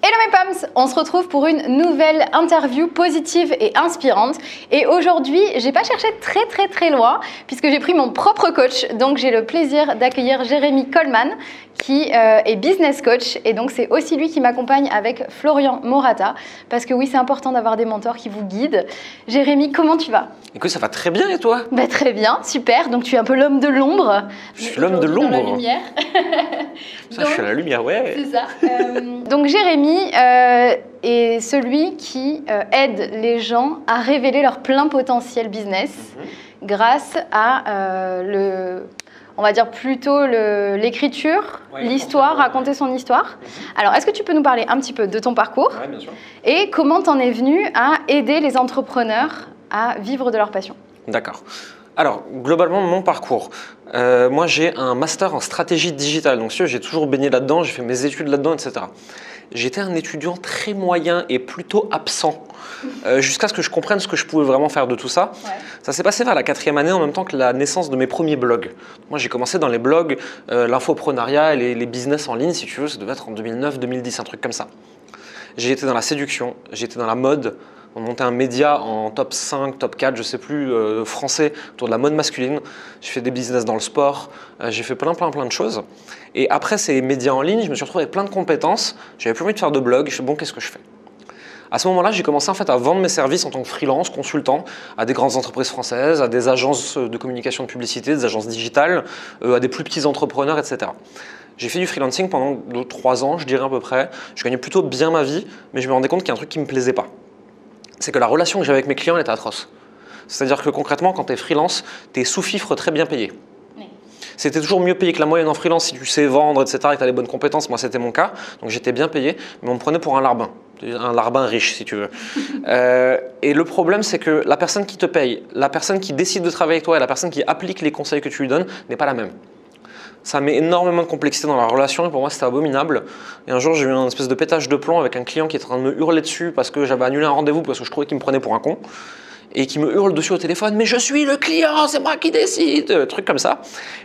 Hello mes Pams, on se retrouve pour une nouvelle interview positive et inspirante. Et aujourd'hui, j'ai pas cherché très loin puisque j'ai pris mon propre coach. Donc j'ai le plaisir d'accueillir Jérémy Coleman qui est business coach. Et donc c'est aussi lui qui m'accompagne avec Florian Morata. Parce que oui, c'est important d'avoir des mentors qui vous guident. Jérémy, comment tu vas? Écoute, ça va très bien et toi? Bah, très bien, super. Donc tu es un peu l'homme de l'ombre. Je suis l'homme de l'ombre. Dans la lumière. Ça, donc, je suis à la lumière, ouais. C'est ça. Donc Jérémy est celui qui aide les gens à révéler leur plein potentiel business grâce à on va dire plutôt l'écriture, l'histoire, raconter son histoire. Alors, est-ce que tu peux nous parler un petit peu de ton parcours? Oui, bien sûr. Et comment t'en es venu à aider les entrepreneurs à vivre de leur passion? D'accord. Alors, globalement, mon parcours. Moi, j'ai un master en stratégie digitale. Donc, j'ai toujours baigné là-dedans, j'ai fait mes études là-dedans, etc. J'étais un étudiant très moyen et plutôt absent, jusqu'à ce que je comprenne ce que je pouvais vraiment faire de tout ça. Ouais. Ça s'est passé vers la 4e année, en même temps que la naissance de mes premiers blogs. Moi, j'ai commencé dans les blogs, l'infoprenariat et les business en ligne, si tu veux, ça devait être en 2009-2010, un truc comme ça. J'ai été dans la séduction, j'ai été dans la mode. On montait un média en top 5, top 4, je ne sais plus, français, autour de la mode masculine. J'ai fait des business dans le sport, j'ai fait plein de choses. Et après ces médias en ligne, je me suis retrouvé avec plein de compétences. J'avais plus envie de faire de blog. Je me suis dit, bon, qu'est-ce que je fais? À ce moment-là, j'ai commencé en fait à vendre mes services en tant que freelance, consultant, à des grandes entreprises françaises, à des agences de communication de publicité, des agences digitales, à des plus petits entrepreneurs, etc. J'ai fait du freelancing pendant 3 ans, je dirais à peu près. Je gagnais plutôt bien ma vie, mais je me rendais compte qu'il y a un truc qui ne me plaisait pas. C'est que la relation que j'avais avec mes clients elle était atroce. C'est-à-dire que concrètement, quand tu es freelance, tu es sous-fifre très bien payé. Oui. C'était toujours mieux payé que la moyenne en freelance si tu sais vendre, etc., et que tu as les bonnes compétences. Moi, c'était mon cas, donc j'étais bien payé, mais on me prenait pour un larbin riche, si tu veux. Et le problème, c'est que la personne qui te paye, la personne qui décide de travailler avec toi et la personne qui applique les conseils que tu lui donnes n'est pas la même. Ça met énormément de complexité dans la relation et pour moi c'était abominable. Et un jour j'ai eu un espèce de pétage de plomb avec un client qui était en train de me hurler dessus parce que j'avais annulé un rendez-vous parce que je trouvais qu'il me prenait pour un con. Et qui me hurle dessus au téléphone, mais je suis le client, c'est moi qui décide, truc comme ça.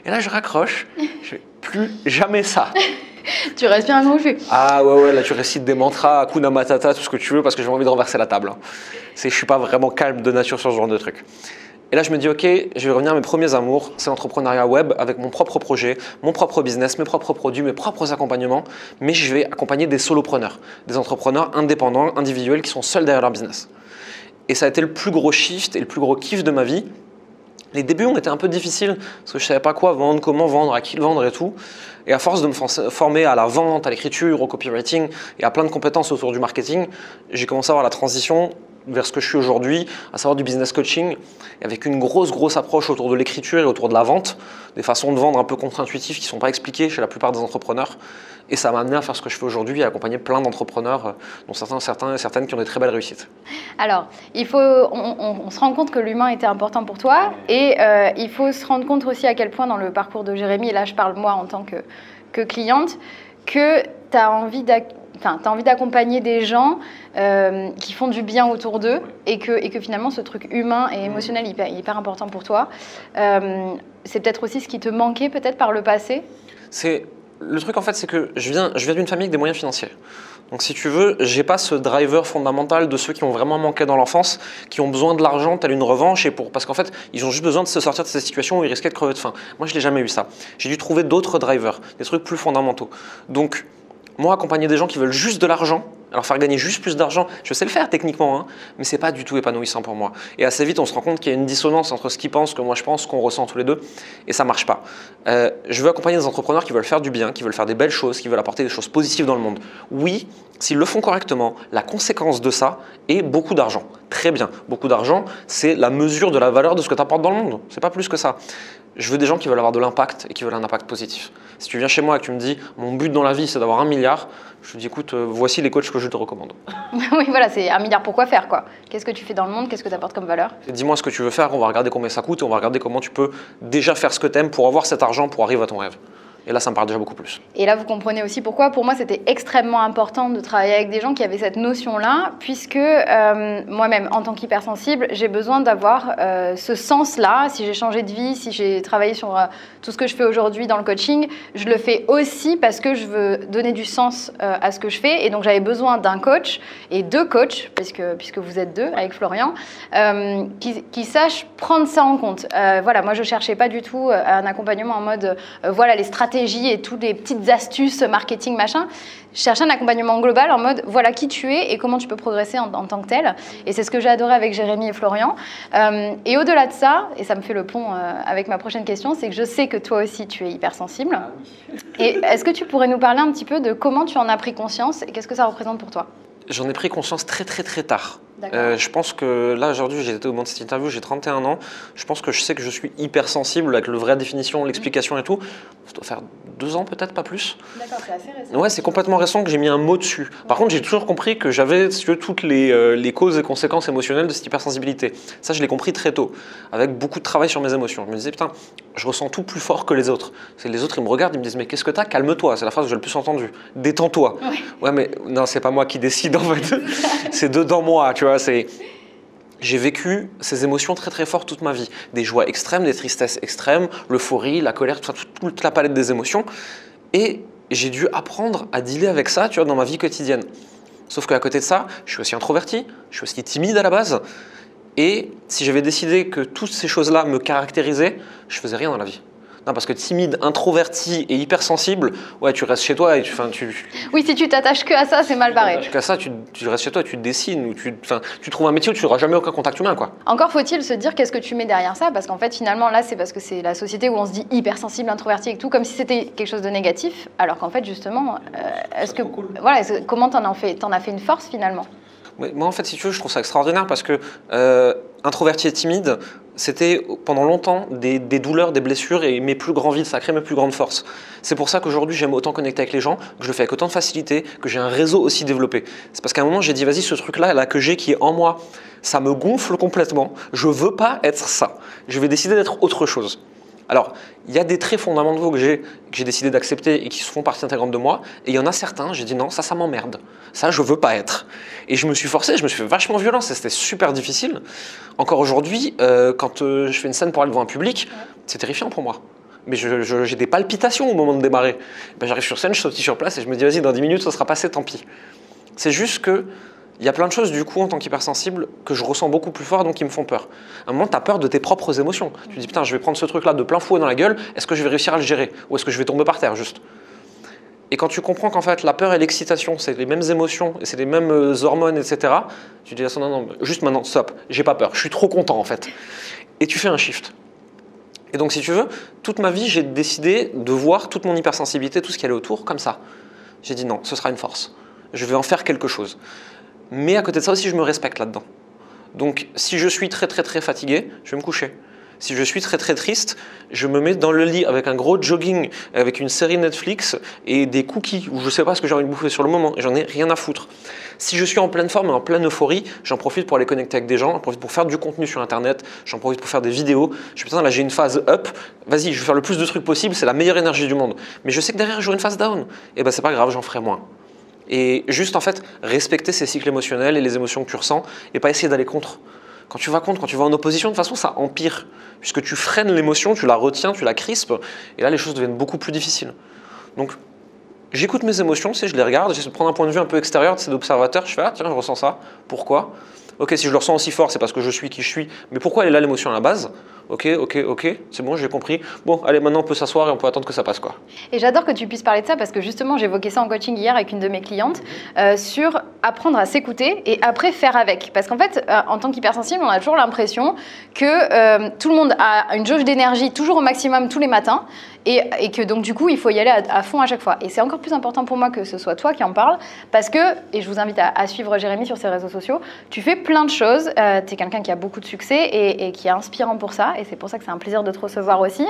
Et là je raccroche, je fais plus jamais ça. Tu respires un coup, Ah ouais, là tu récites des mantras, Hakuna Matata, tout ce que tu veux parce que j'ai envie de renverser la table. Je suis pas vraiment calme de nature sur ce genre de truc. Et là, je me dis, ok, je vais revenir à mes premiers amours, c'est l'entrepreneuriat web avec mon propre projet, mon propre business, mes propres produits, mes propres accompagnements, mais je vais accompagner des solopreneurs, des entrepreneurs indépendants, individuels qui sont seuls derrière leur business. Et ça a été le plus gros shift et le plus gros kiff de ma vie. Les débuts ont été un peu difficiles parce que je ne savais pas quoi vendre, comment vendre, à qui le vendre et tout. Et à force de me former à la vente, à l'écriture, au copywriting et à plein de compétences autour du marketing, j'ai commencé à avoir la transition vers ce que je suis aujourd'hui, à savoir du business coaching, et avec une grosse approche autour de l'écriture et autour de la vente, des façons de vendre un peu contre-intuitives qui ne sont pas expliquées chez la plupart des entrepreneurs. Et ça m'a amené à faire ce que je fais aujourd'hui et à accompagner plein d'entrepreneurs, dont certains et certaines qui ont des très belles réussites. Alors, on se rend compte que l'humain était important pour toi et il faut se rendre compte aussi à quel point dans le parcours de Jérémy, et là je parle moi en tant que cliente, que tu as envie d'accompagner des gens qui font du bien autour d'eux et que finalement ce truc humain et émotionnel est hyper important pour toi. C'est peut-être aussi ce qui te manquait peut-être par le passé. Le truc en fait c'est que je viens d'une famille avec des moyens financiers. Donc si tu veux, j'ai pas ce driver fondamental de ceux qui ont vraiment manqué dans l'enfance, qui ont besoin de l'argent telle une revanche parce qu'en fait ils ont juste besoin de se sortir de cette situation où ils risquaient de crever de faim. Moi je n'ai jamais eu ça. J'ai dû trouver d'autres drivers, des trucs plus fondamentaux. Donc moi, accompagner des gens qui veulent juste de l'argent, alors faire gagner juste plus d'argent, je sais le faire techniquement, mais ce n'est pas du tout épanouissant pour moi. Et assez vite, on se rend compte qu'il y a une dissonance entre ce qu'ils pensent, ce que moi je pense, ce qu'on ressent tous les deux, et ça ne marche pas. Je veux accompagner des entrepreneurs qui veulent faire du bien, qui veulent faire des belles choses, qui veulent apporter des choses positives dans le monde. Oui, s'ils le font correctement, la conséquence de ça est beaucoup d'argent. Très bien, beaucoup d'argent, c'est la mesure de la valeur de ce que tu apportes dans le monde. C'est pas plus que ça. Je veux des gens qui veulent avoir de l'impact et qui veulent un impact positif. Si tu viens chez moi et que tu me dis « mon but dans la vie c'est d'avoir 1 milliard », je te dis « écoute, voici les coachs que je te recommande ». Oui, voilà, c'est 1 milliard, pourquoi faire quoi? Qu'est-ce que tu fais dans le monde? Qu'est-ce que tu apportes comme valeur? Dis-moi ce que tu veux faire, on va regarder combien ça coûte et on va regarder comment tu peux déjà faire ce que tu aimes pour avoir cet argent pour arriver à ton rêve. Et là, ça me parle déjà beaucoup plus. Et là, vous comprenez aussi pourquoi, pour moi, c'était extrêmement important de travailler avec des gens qui avaient cette notion-là, puisque moi-même, en tant qu'hypersensible, j'ai besoin d'avoir ce sens-là. Si j'ai changé de vie, si j'ai travaillé sur tout ce que je fais aujourd'hui dans le coaching, je le fais aussi parce que je veux donner du sens à ce que je fais. Et donc, j'avais besoin d'un coach et deux coachs, puisque vous êtes deux avec Florian, qui sachent prendre ça en compte. Voilà, moi, je ne cherchais pas du tout un accompagnement en mode, voilà, les stratégies et toutes les petites astuces marketing, machin. Je cherchais un accompagnement global en mode, voilà qui tu es et comment tu peux progresser en tant que tel. Et c'est ce que j'ai adoré avec Jérémy et Florian. Et au-delà de ça, et ça me fait le pont avec ma prochaine question, c'est que je sais que toi aussi, tu es hypersensible. Ah oui. Et est-ce que tu pourrais nous parler un petit peu de comment tu en as pris conscience et qu'est-ce que ça représente pour toi? J'en ai pris conscience très tard. Je pense que là, aujourd'hui, j'ai été au moment de cette interview, j'ai 31 ans. Je pense que je sais que je suis hypersensible avec la vraie définition, l'explication et tout. Ça doit faire 2 ans peut-être, pas plus. D'accord, c'est assez récent. Ouais, c'est complètement récent que j'ai mis un mot dessus. Par contre, j'ai toujours compris que j'avais toutes les causes et conséquences émotionnelles de cette hypersensibilité. Ça, je l'ai compris très tôt, avec beaucoup de travail sur mes émotions. Je me disais, putain, je ressens tout plus fort que les autres. Les autres, ils me regardent, ils me disent, mais qu'est-ce que t'as? Calme-toi. C'est la phrase que j'ai le plus entendue. Détends-toi. Ouais, mais non, c'est pas moi qui décide en fait. C'est dedans moi, tu vois. J'ai vécu ces émotions très fortes toute ma vie. Des joies extrêmes, des tristesses extrêmes, l'euphorie, la colère, toute la palette des émotions. Et j'ai dû apprendre à dealer avec ça, tu vois, dans ma vie quotidienne. Sauf qu'à côté de ça, je suis aussi introverti, je suis aussi timide à la base. Et si j'avais décidé que toutes ces choses-là me caractérisaient, je faisais rien dans la vie. Non, parce que timide, introverti et hypersensible, ouais, tu restes chez toi et Oui, si tu t'attaches que à ça, c'est mal barré. Si tu t'attaches qu'à ça, tu restes chez toi, tu dessines ou tu trouves un métier où tu n'auras jamais aucun contact humain, quoi. Encore faut-il se dire qu'est-ce que tu mets derrière ça, parce qu'en fait, finalement, là, c'est parce que c'est la société où on se dit hypersensible, introverti et tout, comme si c'était quelque chose de négatif, alors qu'en fait, justement, comment t'en as fait une force finalement? Moi, en fait, si tu veux, je trouve ça extraordinaire parce que introverti et timide, c'était pendant longtemps des douleurs, des blessures et mes plus grands vides, ça crée mes plus grandes forces. C'est pour ça qu'aujourd'hui, j'aime autant connecter avec les gens, que je le fais avec autant de facilité, que j'ai un réseau aussi développé. C'est parce qu'à un moment, j'ai dit, vas-y, ce truc-là là, que j'ai, qui est en moi, ça me gonfle complètement. Je ne veux pas être ça. Je vais décider d'être autre chose. Alors, il y a des traits fondamentaux que j'ai décidé d'accepter et qui font partie intégrante de moi. Et il y en a certains, j'ai dit non, ça m'emmerde. Ça, je veux pas être. Et je me suis forcé, je me suis fait vachement violence. C'était super difficile. Encore aujourd'hui, quand je fais une scène pour aller devant un public, c'est terrifiant pour moi. Mais j'ai des palpitations au moment de démarrer. J'arrive sur scène, je saute sur place et je me dis, vas-y, dans 10 minutes, ça sera passé, tant pis. C'est juste que il y a plein de choses, du coup, en tant qu'hypersensible, que je ressens beaucoup plus fort, donc qui me font peur. À un moment, tu as peur de tes propres émotions. Tu te dis, putain, je vais prendre ce truc-là de plein fouet dans la gueule, est-ce que je vais réussir à le gérer? Ou est-ce que je vais tomber par terre, juste? Et quand tu comprends qu'en fait, la peur et l'excitation, c'est les mêmes émotions, et c'est les mêmes hormones, etc., tu te dis, non, juste maintenant, stop, j'ai pas peur, je suis trop content, en fait. Et tu fais un shift. Et donc, si tu veux, toute ma vie, j'ai décidé de voir toute mon hypersensibilité, tout ce qui allait autour, comme ça. J'ai dit, non, ce sera une force. Je vais en faire quelque chose. Mais à côté de ça aussi, je me respecte là-dedans. Donc, si je suis très fatigué, je vais me coucher. Si je suis très triste, je me mets dans le lit avec un gros jogging, avec une série Netflix et des cookies où je ne sais pas ce que j'ai envie de bouffer sur le moment et j'en ai rien à foutre. Si je suis en pleine forme et en pleine euphorie, j'en profite pour aller connecter avec des gens, j'en profite pour faire du contenu sur Internet, j'en profite pour faire des vidéos. Je suis putain, là j'ai une phase up, vas-y, je vais faire le plus de trucs possible, c'est la meilleure énergie du monde. Mais je sais que derrière j'aurai une phase down. Et ben c'est pas grave, j'en ferai moins. Et juste en fait, respecter ces cycles émotionnels et les émotions que tu ressens et pas essayer d'aller contre. Quand tu vas contre, quand tu vas en opposition, de toute façon, ça empire. Puisque tu freines l'émotion, tu la retiens, tu la crispes. Et là, les choses deviennent beaucoup plus difficiles. Donc, j'écoute mes émotions, je les regarde, j'essaie de prendre un point de vue un peu extérieur, c'est d'observateur. Je fais, ah tiens, je ressens ça. Pourquoi? Ok, si je le ressens aussi fort, c'est parce que je suis qui je suis. Mais pourquoi elle est là l'émotion à la base? Ok, c'est bon, j'ai compris. Bon, allez, maintenant on peut s'asseoir et on peut attendre que ça passe, quoi. Et j'adore que tu puisses parler de ça parce que justement, j'évoquais ça en coaching hier avec une de mes clientes sur apprendre à s'écouter et après faire avec. Parce qu'en fait, en tant qu'hypersensible, on a toujours l'impression que tout le monde a une jauge d'énergie toujours au maximum tous les matins et que donc du coup, il faut y aller à fond à chaque fois. Et c'est encore plus important pour moi que ce soit toi qui en parles parce que, et je vous invite à suivre Jérémy sur ses réseaux sociaux, tu fais plein de choses. Tu es quelqu'un qui a beaucoup de succès et qui est inspirant pour ça. Et c'est pour ça que c'est un plaisir de te recevoir aussi.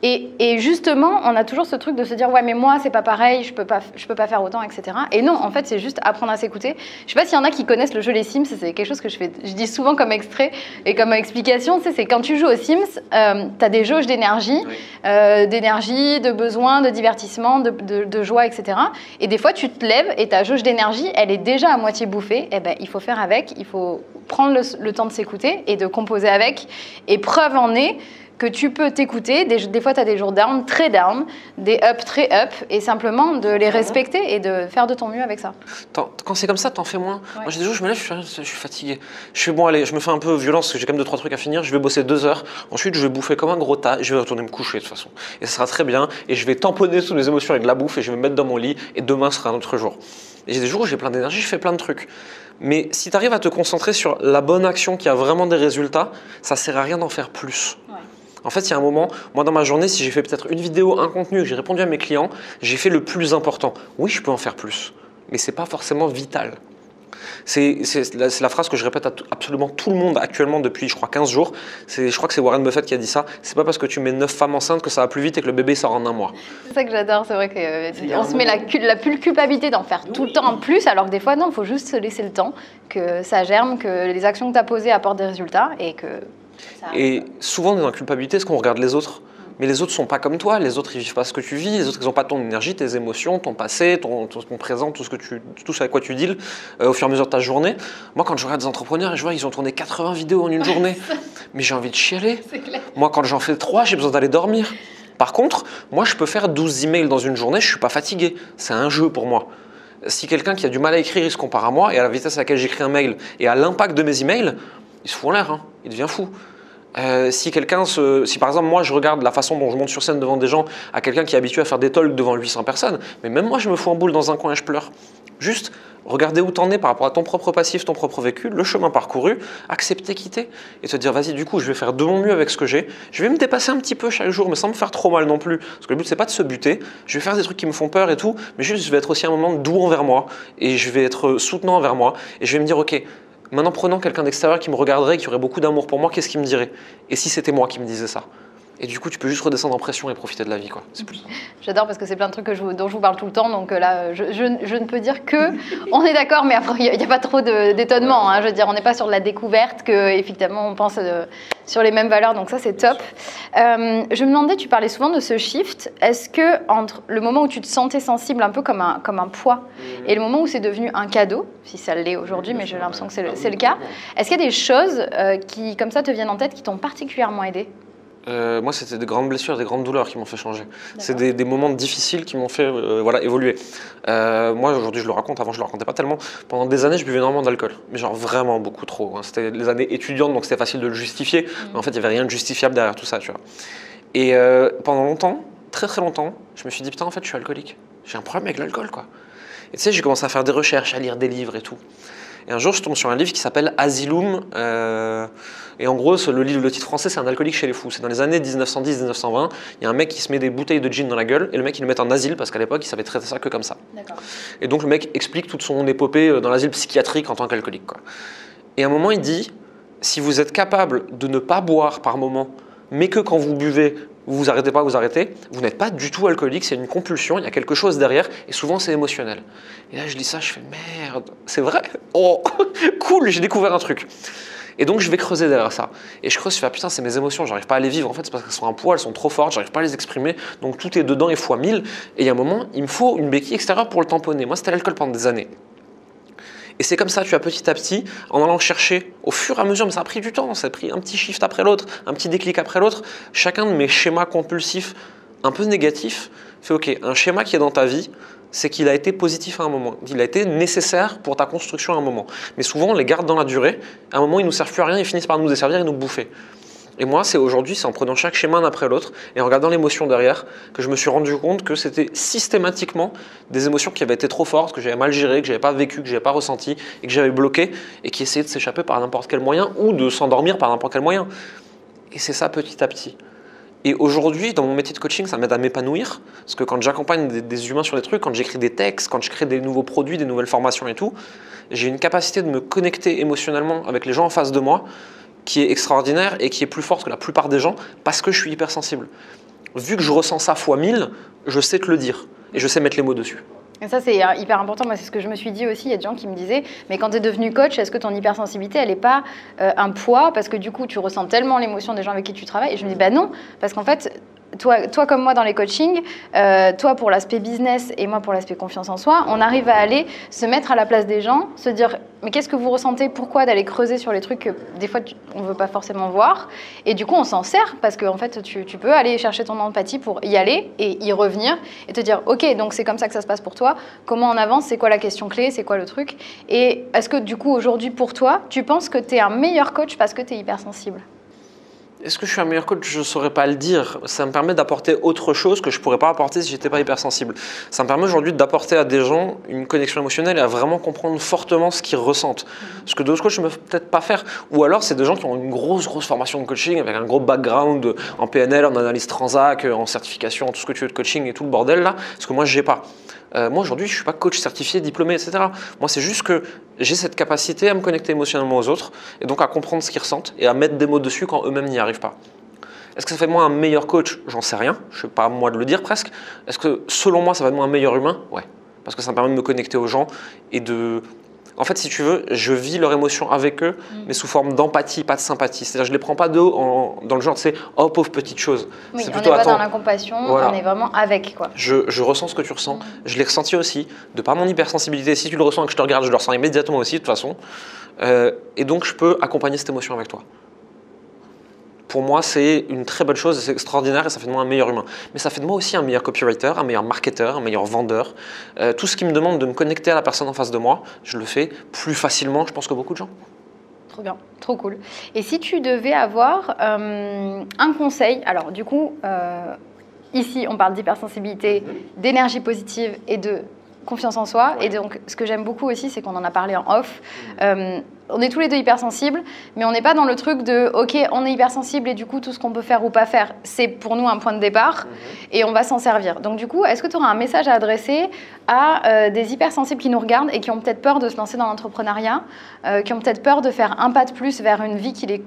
Et justement, on a toujours ce truc de se dire, ouais, mais moi, c'est pas pareil, je peux pas faire autant, etc. Et non, en fait, c'est juste apprendre à s'écouter. Je sais pas s'il y en a qui connaissent le jeu Les Sims, c'est quelque chose que je dis souvent comme extrait et comme explication. Tu sais, c'est quand tu joues aux Sims, tu as des jauges d'énergie, de besoin, de divertissement, de joie, etc. Et des fois, tu te lèves et ta jauge d'énergie, elle est déjà à moitié bouffée. Et ben, il faut faire avec, il faut prendre le temps de s'écouter et de composer avec. Et preuve en est que tu peux t'écouter. Des fois, tu as des jours down, très down, des up, très up, et simplement de les respecter et de faire de ton mieux avec ça. Quand c'est comme ça, t'en fais moins. Moi, j'ai des jours, je me lève, je suis fatigué. Je fais bon, allez, je me fais un peu violence parce que j'ai quand même 2-3 trucs à finir. Je vais bosser 2 heures. Ensuite, je vais bouffer comme un gros tas. Et je vais retourner me coucher de toute façon. Et ça sera très bien. Et je vais tamponner toutes mes émotions avec de la bouffe et je vais me mettre dans mon lit. Et demain sera un autre jour. Et j'ai des jours où j'ai plein d'énergie, je fais plein de trucs. Mais si tu arrives à te concentrer sur la bonne action qui a vraiment des résultats, ça sert à rien d'en faire plus. En fait, il y a un moment, moi dans ma journée, si j'ai fait peut-être une vidéo, un contenu, que j'ai répondu à mes clients, j'ai fait le plus important. Oui, je peux en faire plus, mais ce n'est pas forcément vital. C'est la phrase que je répète à absolument tout le monde actuellement depuis, je crois, 15 jours. Je crois que c'est Warren Buffett qui a dit ça. C'est pas parce que tu mets 9 femmes enceintes que ça va plus vite et que le bébé sort en un mois. C'est ça que j'adore, c'est vrai qu'on se met la culpabilité d'en faire tout le temps en plus, alors que des fois, non, il faut juste se laisser le temps, que ça germe, que les actions que tu as posées apportent des résultats et que... Et souvent, on est dans la culpabilité parce qu'on regarde les autres. Mais les autres ne sont pas comme toi, les autres ils vivent pas ce que tu vis, les autres ils n'ont pas ton énergie, tes émotions, ton passé, ton présent, tout ce avec quoi tu deals au fur et à mesure de ta journée. Moi quand je regarde des entrepreneurs et je vois ils ont tourné 80 vidéos en une journée, mais j'ai envie de chialer. Moi quand j'en fais 3, j'ai besoin d'aller dormir. Par contre, moi je peux faire 12 emails dans une journée, je ne suis pas fatigué, c'est un jeu pour moi. Si quelqu'un qui a du mal à écrire, il se compare à moi et à la vitesse à laquelle j'écris un mail et à l'impact de mes emails, il se fout en l'air, hein, il devient fou. Si par exemple moi je regarde la façon dont je monte sur scène devant des gens à quelqu'un qui est habitué à faire des talks devant 800 personnes, mais même moi je me fous en boule dans un coin et je pleure. Juste regarder où t'en es par rapport à ton propre passif, ton propre vécu, le chemin parcouru, accepter, quitter et te dire vas-y du coup je vais faire de mon mieux avec ce que j'ai, je vais me dépasser un petit peu chaque jour mais sans me faire trop mal non plus, parce que le but c'est pas de se buter, je vais faire des trucs qui me font peur et tout, mais juste je vais être aussi un moment doux envers moi et je vais être soutenant envers moi et je vais me dire ok, maintenant, prenant quelqu'un d'extérieur qui me regarderait, qui aurait beaucoup d'amour pour moi, qu'est-ce qu'il me dirait? Et si c'était moi qui me disais ça? Et du coup, tu peux juste redescendre en pression et profiter de la vie, quoi. C'est plus ça. J'adore parce que c'est plein de trucs dont je vous parle tout le temps. Donc là, je ne peux dire que on est d'accord, mais après, il n'y a pas trop d'étonnement. Hein. Je veux dire, on n'est pas sur de la découverte, qu'effectivement, on pense sur les mêmes valeurs. Donc ça, c'est top. Je me demandais, tu parlais souvent de ce shift. Est-ce que entre le moment où tu te sentais sensible, un peu comme un poids, et le moment où c'est devenu un cadeau, si ça l'est aujourd'hui, mais j'ai l'impression que c'est le cas, est-ce qu'il y a des choses qui, comme ça, te viennent en tête, qui t'ont particulièrement aidé? Moi, c'était des grandes blessures, des grandes douleurs qui m'ont fait changer. C'est des moments difficiles qui m'ont fait évoluer. Moi, aujourd'hui, je le raconte. Avant, je ne le racontais pas tellement. Pendant des années, je buvais énormément d'alcool. Mais genre vraiment beaucoup trop. Hein. C'était les années étudiantes, donc c'était facile de le justifier. Mais en fait, il n'y avait rien de justifiable derrière tout ça. Tu vois. Et pendant longtemps, très très longtemps, je me suis dit, putain, en fait, je suis alcoolique. J'ai un problème avec l'alcool, quoi. Et tu sais, j'ai commencé à faire des recherches, à lire des livres et tout. Et un jour, je tombe sur un livre qui s'appelle Asylum. Et en gros, le titre français, c'est Un alcoolique chez les fous. C'est dans les années 1910-1920. Il y a un mec qui se met des bouteilles de gin dans la gueule. Et le mec, il le met en asile parce qu'à l'époque, il savait traiter ça que comme ça. Et donc, le mec explique toute son épopée dans l'asile psychiatrique en tant qu'alcoolique, quoi. Et à un moment, il dit, si vous êtes capable de ne pas boire par moment, mais que quand vous buvez, vous arrêtez pas, vous arrêtez, vous n'êtes pas du tout alcoolique, c'est une compulsion, il y a quelque chose derrière, et souvent c'est émotionnel. Et là je lis ça, je fais merde, c'est vrai? Oh, cool, j'ai découvert un truc. Et donc je vais creuser derrière ça. Et je creuse, je fais putain, c'est mes émotions, j'arrive pas à les vivre, en fait c'est parce qu'elles sont un poids, elles sont trop fortes, j'arrive pas à les exprimer, donc tout est dedans et fois 1000. Et il y a un moment, il me faut une béquille extérieure pour le tamponner. Moi c'était l'alcool pendant des années. Et c'est comme ça, tu as petit à petit, en allant chercher au fur et à mesure, mais ça a pris du temps, ça a pris un petit shift après l'autre, un petit déclic après l'autre, chacun de mes schémas compulsifs un peu négatifs fait ok, un schéma qui est dans ta vie, c'est qu'il a été positif à un moment, il a été nécessaire pour ta construction à un moment. Mais souvent, on les garde dans la durée, à un moment, ils ne nous servent plus à rien, ils finissent par nous desservir et nous bouffer. Et moi, c'est aujourd'hui, c'est en prenant chaque schéma un après l'autre et en regardant l'émotion derrière que je me suis rendu compte que c'était systématiquement des émotions qui avaient été trop fortes, que j'avais mal gérées, que j'avais pas vécu, que j'avais pas ressenti et que j'avais bloqué et qui essayaient de s'échapper par n'importe quel moyen ou de s'endormir par n'importe quel moyen. Et c'est ça petit à petit. Et aujourd'hui, dans mon métier de coaching, ça m'aide à m'épanouir parce que quand j'accompagne des humains sur des trucs, quand j'écris des textes, quand je crée des nouveaux produits, des nouvelles formations et tout, j'ai une capacité de me connecter émotionnellement avec les gens en face de moi qui est extraordinaire et qui est plus forte que la plupart des gens parce que je suis hypersensible. Vu que je ressens ça fois 1000, je sais te le dire et je sais mettre les mots dessus. Et ça, c'est hyper important. Moi, c'est ce que je me suis dit aussi. Il y a des gens qui me disaient, mais quand tu es devenu coach, est-ce que ton hypersensibilité, elle n'est pas un poids? Parce que du coup, tu ressens tellement l'émotion des gens avec qui tu travailles. Et je me dis, bah non, parce qu'en fait, toi comme moi dans les coachings, toi pour l'aspect business et moi pour l'aspect confiance en soi, on arrive à aller se mettre à la place des gens, se dire mais qu'est-ce que vous ressentez, pourquoi, d'aller creuser sur les trucs que des fois on ne veut pas forcément voir, et du coup on s'en sert parce que en fait tu peux aller chercher ton empathie pour y aller et y revenir et te dire ok, donc c'est comme ça que ça se passe pour toi, comment on avance, c'est quoi la question clé, c'est quoi le truc, et est-ce que du coup aujourd'hui pour toi tu penses que tu es un meilleur coach parce que tu es hypersensible? Est-ce que je suis un meilleur coach? Je ne saurais pas le dire. Ça me permet d'apporter autre chose que je ne pourrais pas apporter si je n'étais pas hypersensible. Ça me permet aujourd'hui d'apporter à des gens une connexion émotionnelle et à vraiment comprendre fortement ce qu'ils ressentent. Ce que d'autres coachs ne peuvent peut-être pas faire. Ou alors, c'est des gens qui ont une grosse formation de coaching avec un gros background en PNL, en analyse transac, en certification, tout ce que tu veux de coaching et tout le bordel là. Ce que moi, je n'ai pas. Moi, aujourd'hui, je ne suis pas coach certifié, diplômé, etc. Moi, c'est juste que j'ai cette capacité à me connecter émotionnellement aux autres et donc à comprendre ce qu'ils ressentent et à mettre des mots dessus quand eux-mêmes n'y arrivent pas. Est-ce que ça fait de moi un meilleur coach? J'en sais rien. Je ne sais pas à moi de le dire presque. Est-ce que selon moi, ça fait de moi un meilleur humain? Ouais. Parce que ça me permet de me connecter aux gens et de... En fait, si tu veux, je vis leurs émotions avec eux, mais sous forme d'empathie, pas de sympathie. C'est-à-dire, je ne les prends pas dans le genre, tu sais, oh pauvre petite chose. Oui, c'est on plutôt, n'est pas dans la compassion, voilà. On est vraiment avec, quoi. Je ressens ce que tu ressens. Je l'ai ressenti aussi, de par mon hypersensibilité. Si tu le ressens et que je te regarde, je le ressens immédiatement aussi, de toute façon. Et donc, je peux accompagner cette émotion avec toi. Pour moi, c'est une très bonne chose, c'est extraordinaire et ça fait de moi un meilleur humain. Mais ça fait de moi aussi un meilleur copywriter, un meilleur marketeur, un meilleur vendeur. Tout ce qui me demande de me connecter à la personne en face de moi, je le fais plus facilement, je pense, que beaucoup de gens. Trop bien, trop cool. Et si tu devais avoir un conseil, alors du coup, ici on parle d'hypersensibilité, d'énergie positive et de confiance en soi. Et donc, ce que j'aime beaucoup aussi, c'est qu'on en a parlé en off. On est tous les deux hypersensibles, mais on n'est pas dans le truc de « Ok, on est hypersensible et du coup, tout ce qu'on peut faire ou pas faire, c'est pour nous un point de départ et on va s'en servir. » Donc du coup, est-ce que tu auras un message à adresser à des hypersensibles qui nous regardent et qui ont peut-être peur de se lancer dans l'entrepreneuriat, qui ont peut-être peur de faire un pas de plus vers une vie qui les...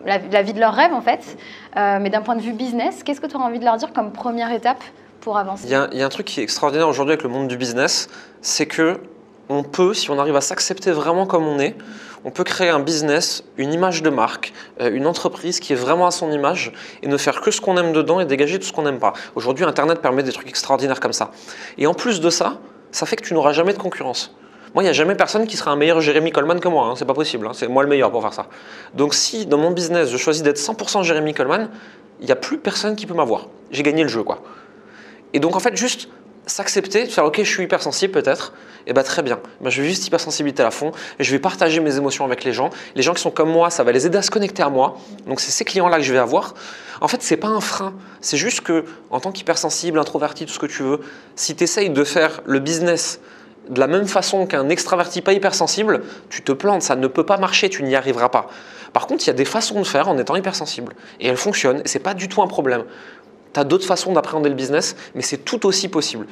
la vie de leur rêve en fait, mais d'un point de vue business, qu'est-ce que tu auras envie de leur dire comme première étape pour avancer? Il y a un truc qui est extraordinaire aujourd'hui avec le monde du business, c'est que on peut, si on arrive à s'accepter vraiment comme on est, on peut créer un business, une image de marque, une entreprise qui est vraiment à son image et ne faire que ce qu'on aime dedans et dégager tout ce qu'on n'aime pas. Aujourd'hui, Internet permet des trucs extraordinaires comme ça. Et en plus de ça, ça fait que tu n'auras jamais de concurrence. Moi, il n'y a jamais personne qui sera un meilleur Jérémy Coleman que moi, hein. C'est pas possible, hein. C'est moi le meilleur pour faire ça. Donc si dans mon business, je choisis d'être 100% Jérémy Coleman, il n'y a plus personne qui peut m'avoir. J'ai gagné le jeu, quoi. Et donc en fait, juste s'accepter, faire ok, je suis hypersensible peut-être, et bah très bien, bah, je vais juste hypersensibilité à fond, et je vais partager mes émotions avec les gens qui sont comme moi, ça va les aider à se connecter à moi, donc c'est ces clients-là que je vais avoir. En fait, c'est pas un frein, c'est juste que en tant qu'hypersensible, introverti, tout ce que tu veux, si tu essayes de faire le business de la même façon qu'un extraverti pas hypersensible, tu te plantes, ça ne peut pas marcher, tu n'y arriveras pas. Par contre, il y a des façons de faire en étant hypersensible, et elles fonctionnent, et c'est pas du tout un problème. Tu as d'autres façons d'appréhender le business, mais c'est tout aussi possible.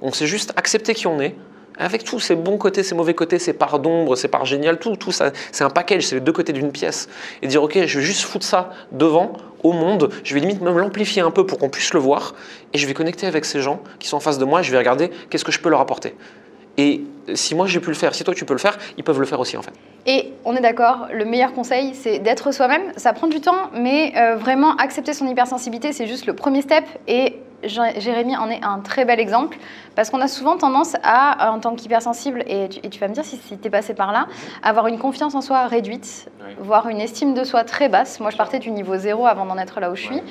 On sait juste accepter qui on est, avec tous ses bons côtés, ses mauvais côtés, ses parts d'ombre, ses parts géniales, tout ça, c'est un package, c'est les deux côtés d'une pièce. Et dire, ok, je vais juste foutre ça devant, au monde, je vais limite même l'amplifier un peu pour qu'on puisse le voir, et je vais connecter avec ces gens qui sont en face de moi, et je vais regarder qu'est-ce que je peux leur apporter. Et si moi j'ai pu le faire, si toi tu peux le faire, ils peuvent le faire aussi en fait. Et on est d'accord, le meilleur conseil c'est d'être soi-même. Ça prend du temps, mais vraiment accepter son hypersensibilité, c'est juste le premier step. Et Jérémy en est un très bel exemple parce qu'on a souvent tendance à, en tant qu'hypersensible, et tu vas me dire si tu es passé par là, avoir une confiance en soi réduite, voire une estime de soi très basse. Moi je partais du niveau 0 avant d'en être là où je suis.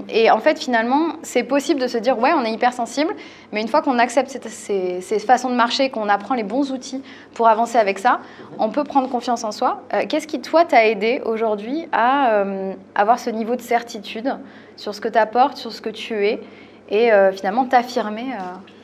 Et en fait finalement c'est possible de se dire ouais on est hypersensible, mais une fois qu'on accepte ces façons de marcher, qu'on apprend les bons outils pour avancer avec ça, on peut prendre confiance en soi. Qu'est-ce qui toi t'a aidé aujourd'hui à avoir ce niveau de certitude sur ce que tu apportes, sur ce que tu es, et finalement t'affirmer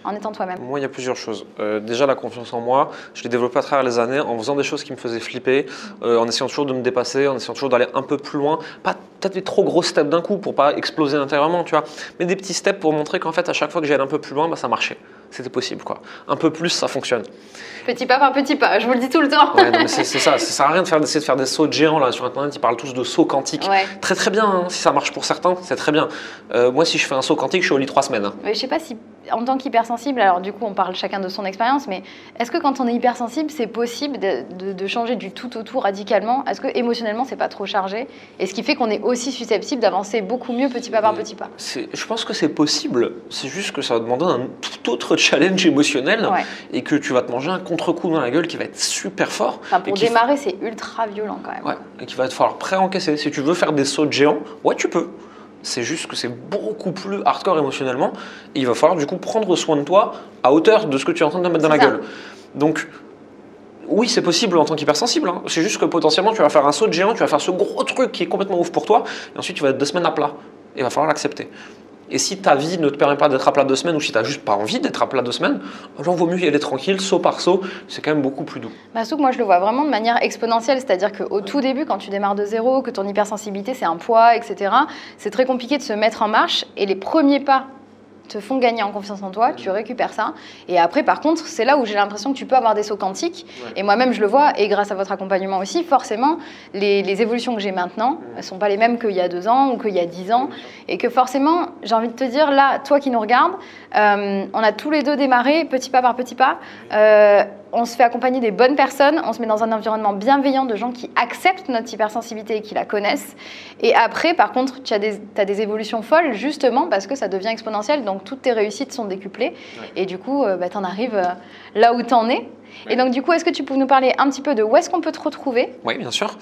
en étant toi-même? Moi, il y a plusieurs choses. Déjà, la confiance en moi, je l'ai développée à travers les années en faisant des choses qui me faisaient flipper, en essayant toujours de me dépasser, en essayant toujours d'aller un peu plus loin. Pas peut-être des trop gros steps d'un coup pour pas exploser intérieurement, tu vois, mais des petits steps pour montrer qu'en fait, à chaque fois que j'allais un peu plus loin, bah, ça marchait. c'était possible, quoi. Un peu plus, ça fonctionne. Petit pas par petit pas, je vous le dis tout le temps. Ouais, non, mais c'est ça sert à rien d'essayer de faire des sauts de géants là sur internet, ils parlent tous de sauts quantiques. Ouais. Très très bien, hein, si ça marche pour certains, c'est très bien. Moi si je fais un saut quantique, je suis au lit 3 semaines. Hein. Mais je sais pas si, en tant qu'hypersensible, alors du coup on parle chacun de son expérience, mais est-ce que quand on est hypersensible, c'est possible de changer du tout au tout radicalement? Est-ce que émotionnellement c'est pas trop chargé? Et ce qui fait qu'on est aussi susceptible d'avancer beaucoup mieux petit pas par petit pas. Je pense que c'est possible, c'est juste que ça va demander un tout autre challenge émotionnel et que tu vas te manger un contre-coup dans la gueule qui va être super fort. Enfin, pour démarrer, c'est ultra violent quand même. Ouais, et qu'il va te falloir pré-encaisser. Si tu veux faire des sauts de géants, ouais, tu peux. C'est juste que c'est beaucoup plus hardcore émotionnellement. Et il va falloir du coup prendre soin de toi à hauteur de ce que tu es en train de te mettre dans la gueule. Donc, oui, c'est possible en tant qu'hypersensible. Hein. C'est juste que potentiellement, tu vas faire un saut de géant, tu vas faire ce gros truc qui est complètement ouf pour toi. Et ensuite, tu vas être 2 semaines à plat. Et il va falloir l'accepter. Et si ta vie ne te permet pas d'être à plat 2 semaines ou si tu n'as juste pas envie d'être à plat 2 semaines, alors vaut mieux y aller tranquille, saut par saut, c'est quand même beaucoup plus doux. Souk, moi je le vois vraiment de manière exponentielle, c'est-à-dire qu'au tout début, quand tu démarres de zéro, que ton hypersensibilité c'est un poids, etc., c'est très compliqué de se mettre en marche et les premiers pas te font gagner en confiance en toi, tu récupères ça. Et après, par contre, c'est là où j'ai l'impression que tu peux avoir des sauts quantiques. Et moi-même, je le vois, et grâce à votre accompagnement aussi, forcément, les évolutions que j'ai maintenant ne sont pas les mêmes qu'il y a 2 ans ou qu'il y a 10 ans. Et que forcément, j'ai envie de te dire, là, toi qui nous regardes, on a tous les deux démarré, petit pas par petit pas. On se fait accompagner des bonnes personnes, on se met dans un environnement bienveillant de gens qui acceptent notre hypersensibilité et qui la connaissent. Et après, par contre, tu as des évolutions folles, justement, parce que ça devient exponentiel, donc toutes tes réussites sont décuplées. Et du coup, tu en arrives là où tu en es. Et donc, du coup, est-ce que tu peux nous parler un petit peu de où est-ce qu'on peut te retrouver? Oui, bien sûr.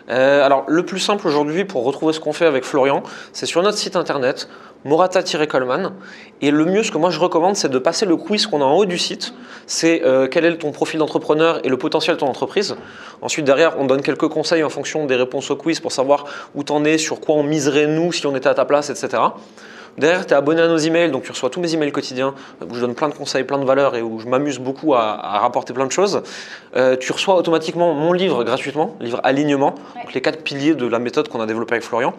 Alors, le plus simple aujourd'hui pour retrouver ce qu'on fait avec Florian, c'est sur notre site internet, morata-coleman. Et le mieux, ce que moi je recommande, c'est de passer le quiz qu'on a en haut du site. C'est quel est ton profil d'entrepreneur et le potentiel de ton entreprise. Ensuite, derrière, on donne quelques conseils en fonction des réponses au quiz pour savoir où tu en es, sur quoi on miserait nous si on était à ta place, etc. Derrière, tu es abonné à nos emails, donc tu reçois tous mes emails quotidiens où je donne plein de conseils, plein de valeurs et où je m'amuse beaucoup à rapporter plein de choses. Tu reçois automatiquement mon livre gratuitement, livre Alignement, donc les 4 piliers de la méthode qu'on a développée avec Florian.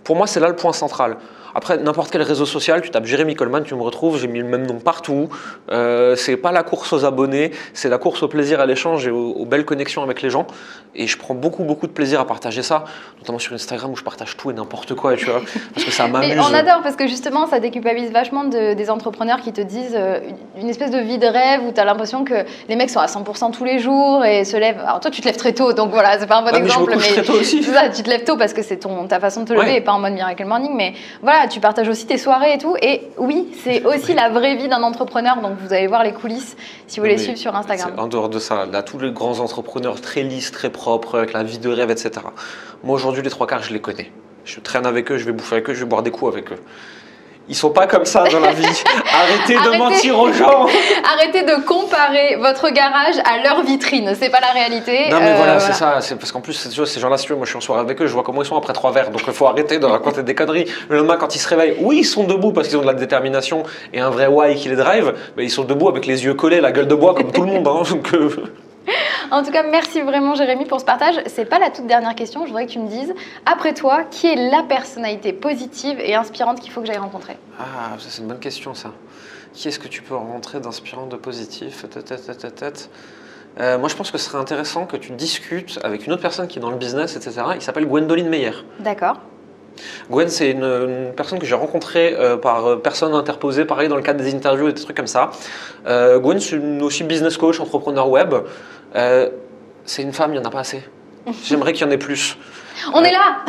Pour moi, c'est là le point central. Après, n'importe quel réseau social, tu tapes Jérémy Coleman, tu me retrouves, j'ai mis le même nom partout. C'est pas la course aux abonnés, c'est la course au plaisir, à l'échange et aux belles connexions avec les gens. Et je prends beaucoup de plaisir à partager ça, notamment sur Instagram où je partage tout et n'importe quoi, tu vois, parce que ça m'amuse. Mais on adore parce que justement, ça déculpabilise vachement des entrepreneurs qui te disent une espèce de vie de rêve où tu as l'impression que les mecs sont à 100% tous les jours et se lèvent. Alors toi, tu te lèves très tôt, donc voilà, c'est pas un bon exemple. Mais je me couche très tôt aussi. C'est ça, tu te lèves tôt parce que c'est ta façon de te lever et pas en mode Miracle Morning. Mais voilà, tu partages aussi tes soirées et tout. Et oui, c'est aussi la vraie vie d'un entrepreneur. Donc vous allez voir les coulisses si vous les suivez sur Instagram. En dehors de ça, là, tous les grands entrepreneurs très lisses, très propres, avec la vie de rêve, etc. Moi aujourd'hui, les 3/4, je les connais. Je traîne avec eux, je vais bouffer avec eux, je vais boire des coups avec eux. Ils sont pas comme ça dans la vie. Arrêtez de mentir aux gens. Arrêtez de comparer votre garage à leur vitrine. C'est pas la réalité. Non mais voilà, c'est ça. C'est parce qu'en plus, ces gens-là, si tu veux, moi je suis en soirée avec eux, je vois comment ils sont après 3 verres. Donc il faut arrêter de raconter des conneries. Le lendemain, quand ils se réveillent, oui, ils sont debout parce qu'ils ont de la détermination et un vrai why qui les drive. Mais ils sont debout avec les yeux collés, la gueule de bois comme tout le monde. Hein, donc, En tout cas, merci vraiment Jérémy pour ce partage. C'est pas la toute dernière question, je voudrais que tu me dises, après toi, qui est la personnalité positive et inspirante qu'il faut que j'aille rencontrer? Ah, ça c'est une bonne question ça. Qui est-ce que tu peux rencontrer d'inspirant, de positif? Moi je pense que ce serait intéressant que tu discutes avec une autre personne qui est dans le business, etc. Il s'appelle Gwendoline Meyer. D'accord. Gwen, c'est une personne que j'ai rencontrée par personne interposée, pareil dans le cadre des interviews et des trucs comme ça. Gwen, c'est aussi business coach, entrepreneur web. C'est une femme, il n'y en a pas assez. J'aimerais qu'il y en ait plus. On est là.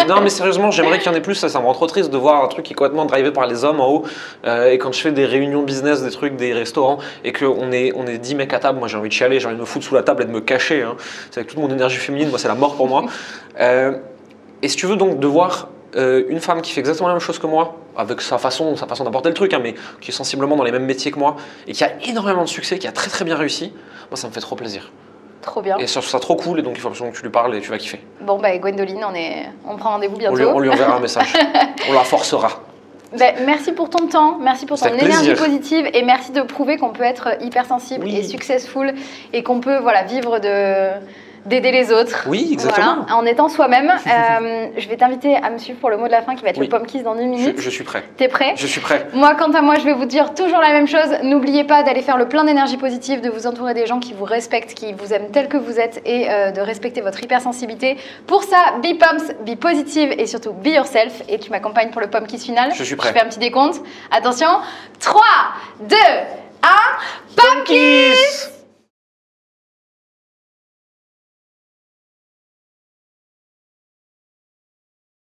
Non mais sérieusement, j'aimerais qu'il y en ait plus. Ça me rend trop triste de voir un truc qui est complètement drivé par les hommes en haut. Et quand je fais des réunions business, des trucs, des restaurants, et qu'on est 10 mecs à table, moi j'ai envie de chialer, j'ai envie de me foutre sous la table et de me cacher. Hein. C'est avec toute mon énergie féminine, moi c'est la mort pour moi. Et si tu veux donc de voir une femme qui fait exactement la même chose que moi, avec sa façon d'apporter le truc, hein, mais qui est sensiblement dans les mêmes métiers que moi, et qui a énormément de succès, qui a très très bien réussi, moi ça me fait trop plaisir. Trop bien. Et je trouve ça trop cool, et donc il faut absolument que tu lui parles et tu vas kiffer. Bon bah Gwendoline, on prend rendez-vous bientôt. On lui enverra un message, on la forcera. Merci pour ton temps, merci pour ton énergie positive et merci de prouver qu'on peut être hypersensible et successful et qu'on peut vivre d'aider les autres. Oui, exactement. Voilà, en étant soi-même. Je vais t'inviter à me suivre pour le mot de la fin qui va être le Pomme Kiss dans 1 minute. Je suis prêt. T'es prêt? Je suis prêt. Moi, quant à moi, je vais vous dire toujours la même chose. N'oubliez pas d'aller faire le plein d'énergie positive, de vous entourer des gens qui vous respectent, qui vous aiment tel que vous êtes et de respecter votre hypersensibilité. Pour ça, be pumps, be positive et surtout be yourself. Et tu m'accompagnes pour le Pomme Kiss final. Je suis prêt. Je fais un petit décompte. Attention, 3, 2, 1, Pomme Kiss!